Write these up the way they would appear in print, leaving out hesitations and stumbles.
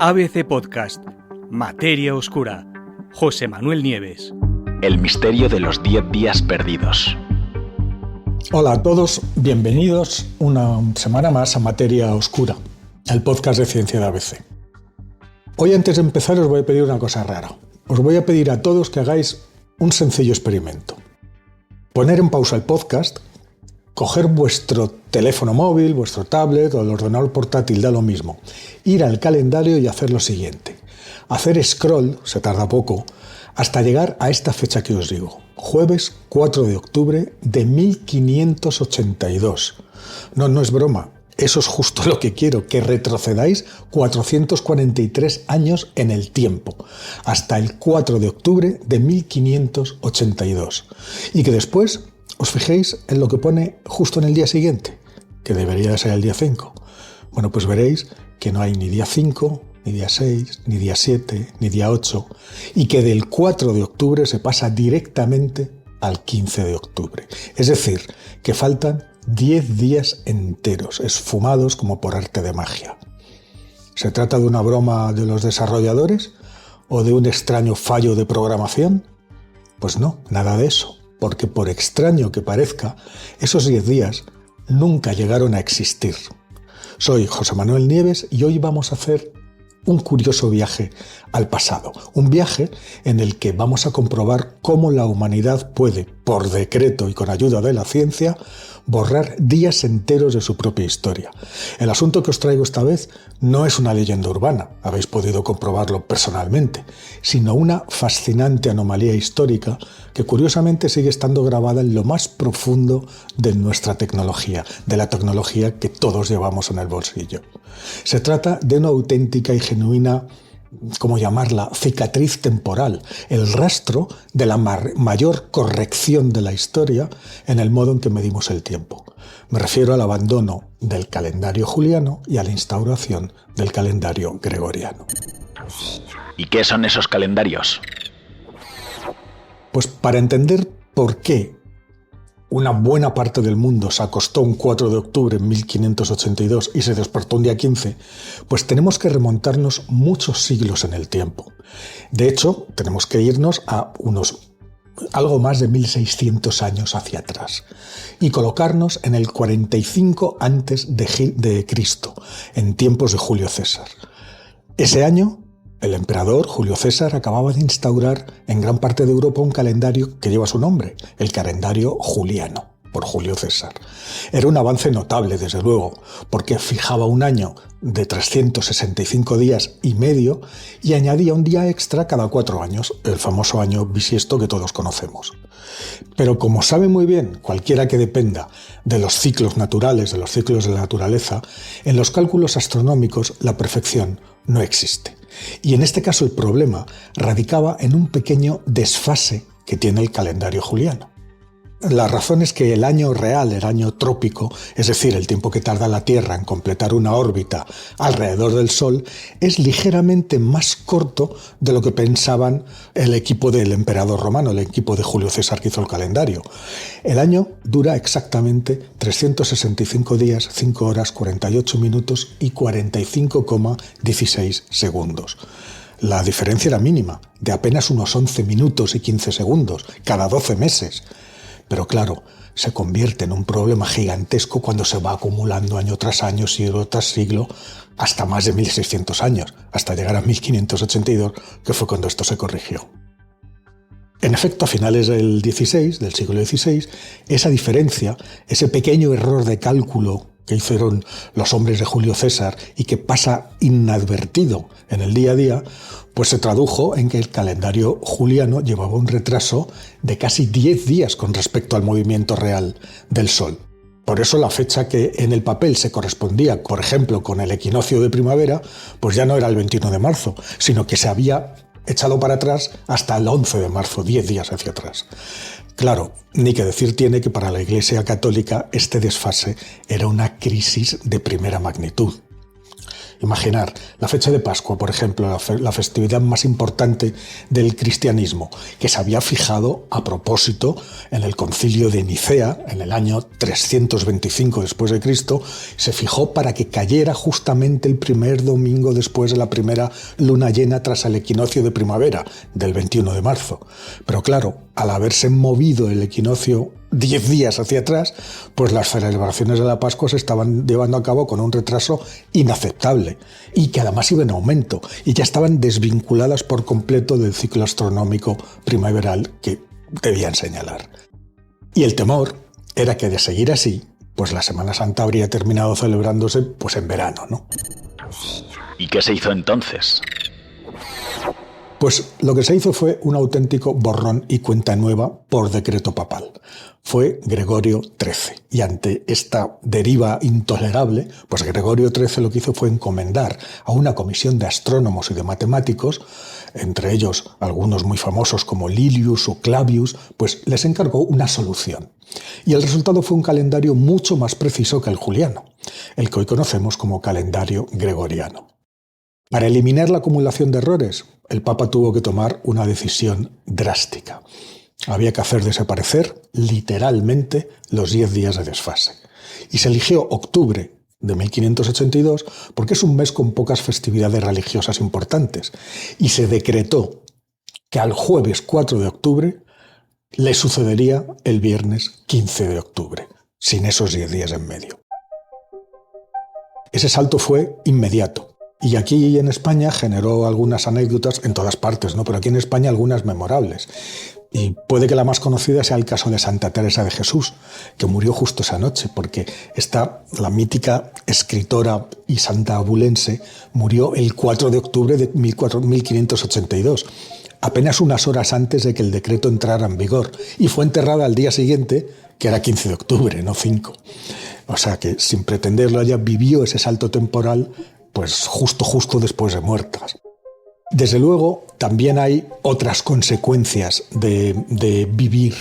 ABC Podcast, Materia Oscura, José Manuel Nieves. El misterio de los 10 días perdidos. Hola a todos, bienvenidos una semana más a Materia Oscura, el podcast de ciencia de ABC. Hoy, antes de empezar, os voy a pedir una cosa rara. Os voy a pedir a todos que hagáis un sencillo experimento. Poner en pausa el podcast, coger vuestro teléfono móvil, vuestro tablet o el ordenador portátil, da lo mismo, ir al calendario y hacer lo siguiente. Hacer scroll, se tarda poco, hasta llegar a esta fecha que os digo, jueves 4 de octubre de 1582. No es broma, eso es justo lo que quiero, que retrocedáis 443 años en el tiempo, hasta el 4 de octubre de 1582. Y que después os fijéis en lo que pone justo en el día siguiente, que debería ser el día 5. Bueno, pues veréis que no hay ni día 5, ni día 6, ni día 7, ni día 8, y que del 4 de octubre se pasa directamente al 15 de octubre. Es decir, que faltan 10 días enteros, esfumados como por arte de magia. ¿Se trata de una broma de los desarrolladores o de un extraño fallo de programación? Pues no, nada de eso, porque por extraño que parezca, esos 10 días nunca llegaron a existir. Soy José Manuel Nieves y hoy vamos a hacer un curioso viaje al pasado, un viaje en el que vamos a comprobar cómo la humanidad puede, por decreto y con ayuda de la ciencia, borrar días enteros de su propia historia. El asunto que os traigo esta vez no es una leyenda urbana, habéis podido comprobarlo personalmente, sino una fascinante anomalía histórica que curiosamente sigue estando grabada en lo más profundo de nuestra tecnología, de la tecnología que todos llevamos en el bolsillo. Se trata de una auténtica y genuina, ¿cómo llamarla?, cicatriz temporal, el rastro de la mayor corrección de la historia en el modo en que medimos el tiempo. Me refiero al abandono del calendario juliano y a la instauración del calendario gregoriano. ¿Y qué son esos calendarios? Pues para entender por qué una buena parte del mundo se acostó un 4 de octubre en 1582 y se despertó un día 15, pues tenemos que remontarnos muchos siglos en el tiempo. De hecho, tenemos que irnos a algo más de 1600 años hacia atrás y colocarnos en el 45 antes de Cristo, en tiempos de Julio César. Ese año, el emperador Julio César acababa de instaurar en gran parte de Europa un calendario que lleva su nombre, el calendario juliano, por Julio César. Era un avance notable, desde luego, porque fijaba un año de 365 días y medio y añadía un día extra cada 4 años, el famoso año bisiesto que todos conocemos. Pero como sabe muy bien cualquiera que dependa de los ciclos naturales, de los ciclos de la naturaleza, en los cálculos astronómicos la perfección no existe. Y en este caso el problema radicaba en un pequeño desfase que tiene el calendario juliano. La razón es que el año real, el año trópico, es decir, el tiempo que tarda la Tierra en completar una órbita alrededor del Sol, es ligeramente más corto de lo que pensaban el equipo del emperador romano, el equipo de Julio César que hizo el calendario. El año dura exactamente 365 días, 5 horas, 48 minutos y 45,16 segundos. La diferencia era mínima, de apenas unos 11 minutos y 15 segundos, cada 12 meses. Pero claro, se convierte en un problema gigantesco cuando se va acumulando año tras año, siglo tras siglo, hasta más de 1600 años, hasta llegar a 1582, que fue cuando esto se corrigió. En efecto, a finales del siglo XVI, esa diferencia, ese pequeño error de cálculo que hicieron los hombres de Julio César y que pasa inadvertido en el día a día, pues se tradujo en que el calendario juliano llevaba un retraso de casi 10 días con respecto al movimiento real del Sol. Por eso la fecha que en el papel se correspondía, por ejemplo, con el equinoccio de primavera, pues ya no era el 21 de marzo, sino que se había echado para atrás hasta el 11 de marzo, 10 días hacia atrás. Claro, ni que decir tiene que para la Iglesia Católica este desfase era una crisis de primera magnitud. Imaginar la fecha de Pascua, por ejemplo, la festividad más importante del cristianismo, que se había fijado a propósito en el concilio de Nicea, en el año 325 después de Cristo, se fijó para que cayera justamente el primer domingo después de la primera luna llena tras el equinoccio de primavera, del 21 de marzo. Pero claro, al haberse movido el equinoccio 10 días hacia atrás, pues las celebraciones de la Pascua se estaban llevando a cabo con un retraso inaceptable y que además iba en aumento y ya estaban desvinculadas por completo del ciclo astronómico primaveral que debían señalar. Y el temor era que de seguir así, pues la Semana Santa habría terminado celebrándose pues en verano, ¿no? ¿Y qué se hizo entonces? Pues lo que se hizo fue un auténtico borrón y cuenta nueva por decreto papal. Fue Gregorio XIII. Y ante esta deriva intolerable, pues Gregorio XIII lo que hizo fue encomendar a una comisión de astrónomos y de matemáticos, entre ellos algunos muy famosos como Lilius o Clavius, pues les encargó una solución. Y el resultado fue un calendario mucho más preciso que el juliano, el que hoy conocemos como calendario gregoriano. Para eliminar la acumulación de errores, el Papa tuvo que tomar una decisión drástica. Había que hacer desaparecer literalmente los 10 días de desfase. Y se eligió octubre de 1582 porque es un mes con pocas festividades religiosas importantes. Y se decretó que al jueves 4 de octubre le sucedería el viernes 15 de octubre, sin esos 10 días en medio. Ese salto fue inmediato. Y aquí en España generó algunas anécdotas, en todas partes, ¿no? Pero aquí en España algunas memorables. Y puede que la más conocida sea el caso de Santa Teresa de Jesús, que murió justo esa noche, porque la mítica escritora y santa abulense, murió el 4 de octubre de 1582, apenas unas horas antes de que el decreto entrara en vigor, y fue enterrada al día siguiente, que era 15 de octubre, no 5. O sea que, sin pretenderlo, ella vivió ese salto temporal pues justo después de muertas. Desde luego, también hay otras consecuencias de vivir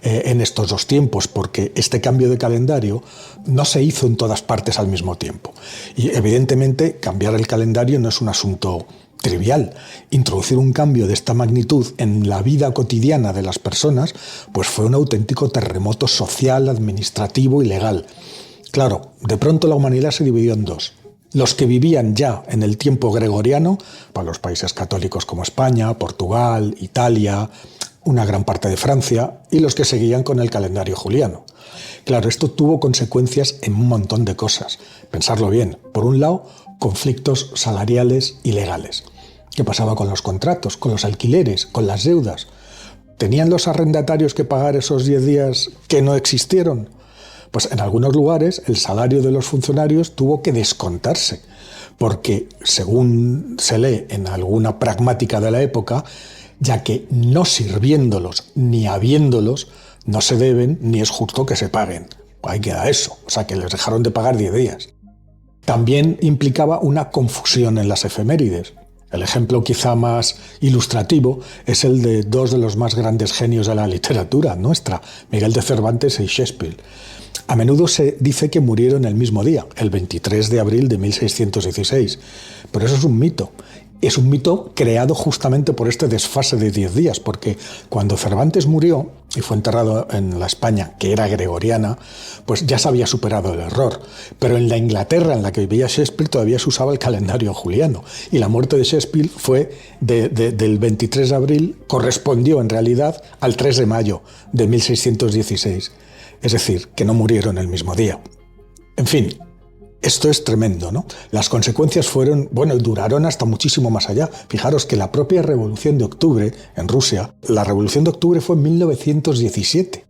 en estos dos tiempos, porque este cambio de calendario no se hizo en todas partes al mismo tiempo. Y evidentemente, cambiar el calendario no es un asunto trivial. Introducir un cambio de esta magnitud en la vida cotidiana de las personas, pues fue un auténtico terremoto social, administrativo y legal. Claro, de pronto la humanidad se dividió en dos. Los que vivían ya en el tiempo gregoriano, para los países católicos como España, Portugal, Italia, una gran parte de Francia, y los que seguían con el calendario juliano. Claro, esto tuvo consecuencias en un montón de cosas. Pensarlo bien. Por un lado, conflictos salariales y legales. ¿Qué pasaba con los contratos, con los alquileres, con las deudas? ¿Tenían los arrendatarios que pagar esos 10 días que no existieron? Pues en algunos lugares el salario de los funcionarios tuvo que descontarse, porque según se lee en alguna pragmática de la época, ya que no sirviéndolos ni habiéndolos, no se deben ni es justo que se paguen. Ahí queda eso, o sea que les dejaron de pagar 10 días. También implicaba una confusión en las efemérides. El ejemplo quizá más ilustrativo es el de dos de los más grandes genios de la literatura nuestra, Miguel de Cervantes y Shakespeare. A menudo se dice que murieron el mismo día, el 23 de abril de 1616, pero eso es un mito. Es un mito creado justamente por este desfase de 10 días, porque cuando Cervantes murió y fue enterrado en la España, que era gregoriana, pues ya se había superado el error. Pero en la Inglaterra en la que vivía Shakespeare todavía se usaba el calendario juliano, y la muerte de Shakespeare fue del 23 de abril, correspondió en realidad al 3 de mayo de 1616. Es decir, que no murieron el mismo día. En fin, esto es tremendo, ¿no? Las consecuencias duraron hasta muchísimo más allá. Fijaros que la propia Revolución de Octubre en Rusia, la Revolución de Octubre fue en 1917.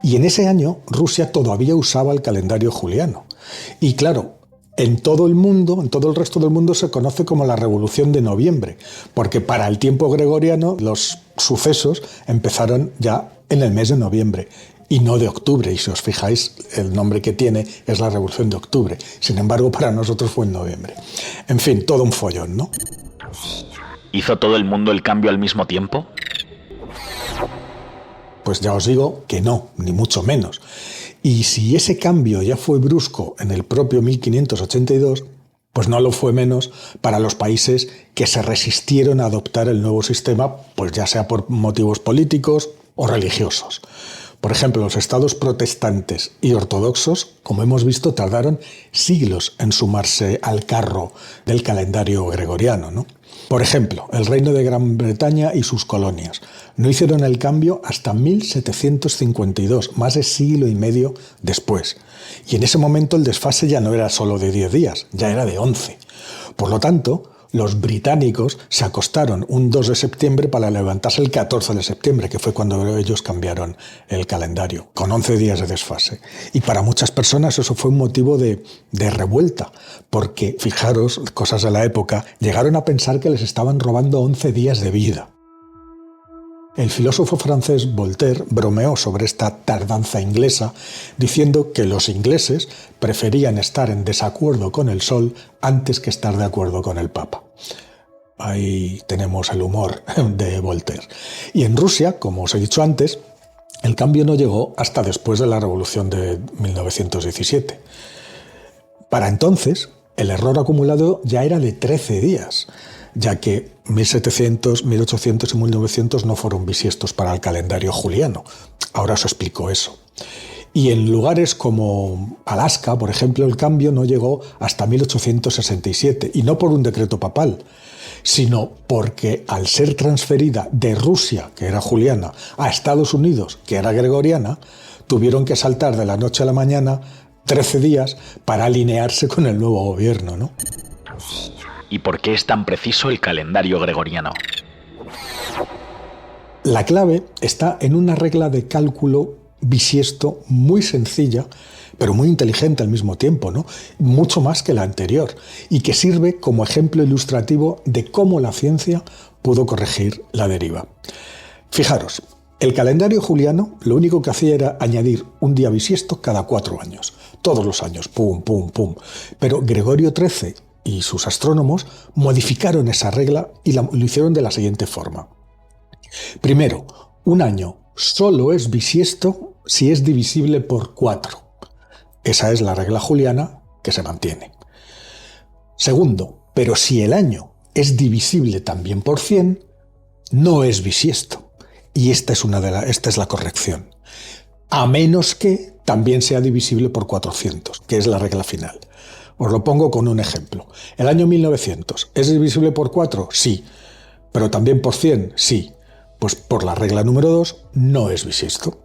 Y en ese año Rusia todavía usaba el calendario juliano. Y claro, en todo el mundo, en todo el resto del mundo se conoce como la Revolución de Noviembre, porque para el tiempo gregoriano los sucesos empezaron ya en el mes de noviembre. Y no de octubre, y si os fijáis, el nombre que tiene es la Revolución de Octubre. Sin embargo, para nosotros fue en noviembre. En fin, todo un follón, ¿no? ¿Hizo todo el mundo el cambio al mismo tiempo? Pues ya os digo que no, ni mucho menos. Y si ese cambio ya fue brusco en el propio 1582, Pues no lo fue menos para los países que se resistieron a adoptar el nuevo sistema, pues ya sea por motivos políticos o religiosos. Por ejemplo, los estados protestantes y ortodoxos, como hemos visto, tardaron siglos en sumarse al carro del calendario gregoriano, ¿no? Por ejemplo, el Reino de Gran Bretaña y sus colonias no hicieron el cambio hasta 1752, más de siglo y medio después. Y en ese momento el desfase ya no era solo de 10 días, ya era de 11. Por lo tanto, los británicos se acostaron un 2 de septiembre para levantarse el 14 de septiembre, que fue cuando ellos cambiaron el calendario, con 11 días de desfase. Y para muchas personas eso fue un motivo de revuelta, porque, fijaros, cosas de la época, llegaron a pensar que les estaban robando 11 días de vida. El filósofo francés Voltaire bromeó sobre esta tardanza inglesa, diciendo que los ingleses preferían estar en desacuerdo con el sol antes que estar de acuerdo con el Papa. Ahí tenemos el humor de Voltaire. Y en Rusia, como os he dicho antes, el cambio no llegó hasta después de la Revolución de 1917. Para entonces, el error acumulado ya era de 13 días, ya que 1700, 1800 y 1900 no fueron bisiestos para el calendario juliano. Ahora os explico eso. Y en lugares como Alaska, por ejemplo, el cambio no llegó hasta 1867, y no por un decreto papal, sino porque al ser transferida de Rusia, que era juliana, a Estados Unidos, que era gregoriana, tuvieron que saltar de la noche a la mañana 13 días para alinearse con el nuevo gobierno, ¿no? ¿Y por qué es tan preciso el calendario gregoriano? La clave está en una regla de cálculo bisiesto muy sencilla, pero muy inteligente al mismo tiempo, ¿no? Mucho más que la anterior, y que sirve como ejemplo ilustrativo de cómo la ciencia pudo corregir la deriva. Fijaros, el calendario juliano lo único que hacía era añadir un día bisiesto cada 4 años, todos los años, pum, pum, pum. Pero Gregorio XIII y sus astrónomos modificaron esa regla y lo hicieron de la siguiente forma. Primero, un año solo es bisiesto si es divisible por 4. Esa es la regla juliana que se mantiene. Segundo, pero si el año es divisible también por 100, no es bisiesto. Y esta es la corrección. A menos que también sea divisible por 400, que es la regla final. Os lo pongo con un ejemplo. El año 1900, ¿es divisible por 4? Sí. ¿Pero también por 100? Sí. Pues por la regla número 2, no es bisiesto.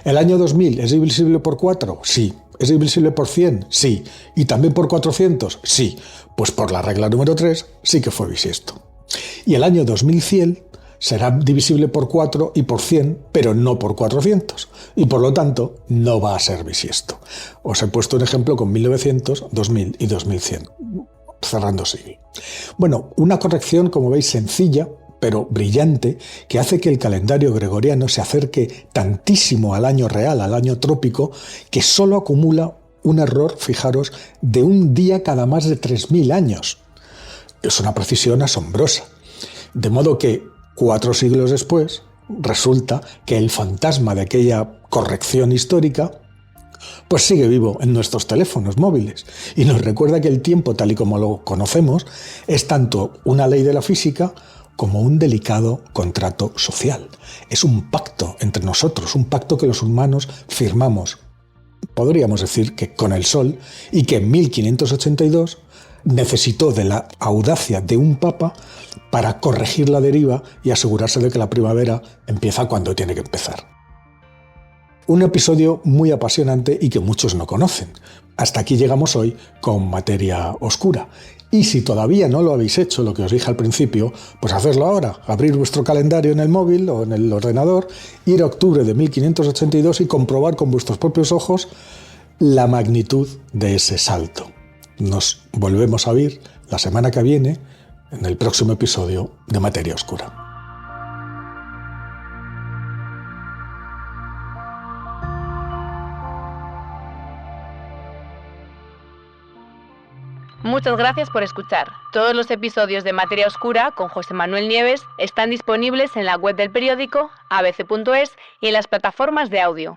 ¿El año 2000 es divisible por 4? Sí. ¿Es divisible por 100? Sí. ¿Y también por 400? Sí. Pues por la regla número 3, sí que fue bisiesto. Y el año 2100 será divisible por 4 y por 100, pero no por 400. Y por lo tanto, no va a ser bisiesto. Os he puesto un ejemplo con 1900, 2000 y 2100, cerrando siglo. Bueno, una corrección, como veis, sencilla, pero brillante, que hace que el calendario gregoriano se acerque tantísimo al año real, al año trópico, que solo acumula un error, fijaros, de un día cada más de 3000 años. Es una precisión asombrosa. De modo que 4 siglos después, resulta que el fantasma de aquella corrección histórica pues sigue vivo en nuestros teléfonos móviles y nos recuerda que el tiempo, tal y como lo conocemos, es tanto una ley de la física como un delicado contrato social. Es un pacto entre nosotros, un pacto que los humanos firmamos, podríamos decir que con el Sol, y que en 1582 necesitó de la audacia de un papa para corregir la deriva y asegurarse de que la primavera empieza cuando tiene que empezar. Un episodio muy apasionante y que muchos no conocen. Hasta aquí llegamos hoy con Materia Oscura. Y si todavía no lo habéis hecho, lo que os dije al principio, pues hacedlo ahora. Abrir vuestro calendario en el móvil o en el ordenador, ir a octubre de 1582 y comprobar con vuestros propios ojos la magnitud de ese salto. Nos volvemos a ver la semana que viene en el próximo episodio de Materia Oscura. Muchas gracias por escuchar. Todos los episodios de Materia Oscura con José Manuel Nieves están disponibles en la web del periódico, abc.es, y en las plataformas de audio.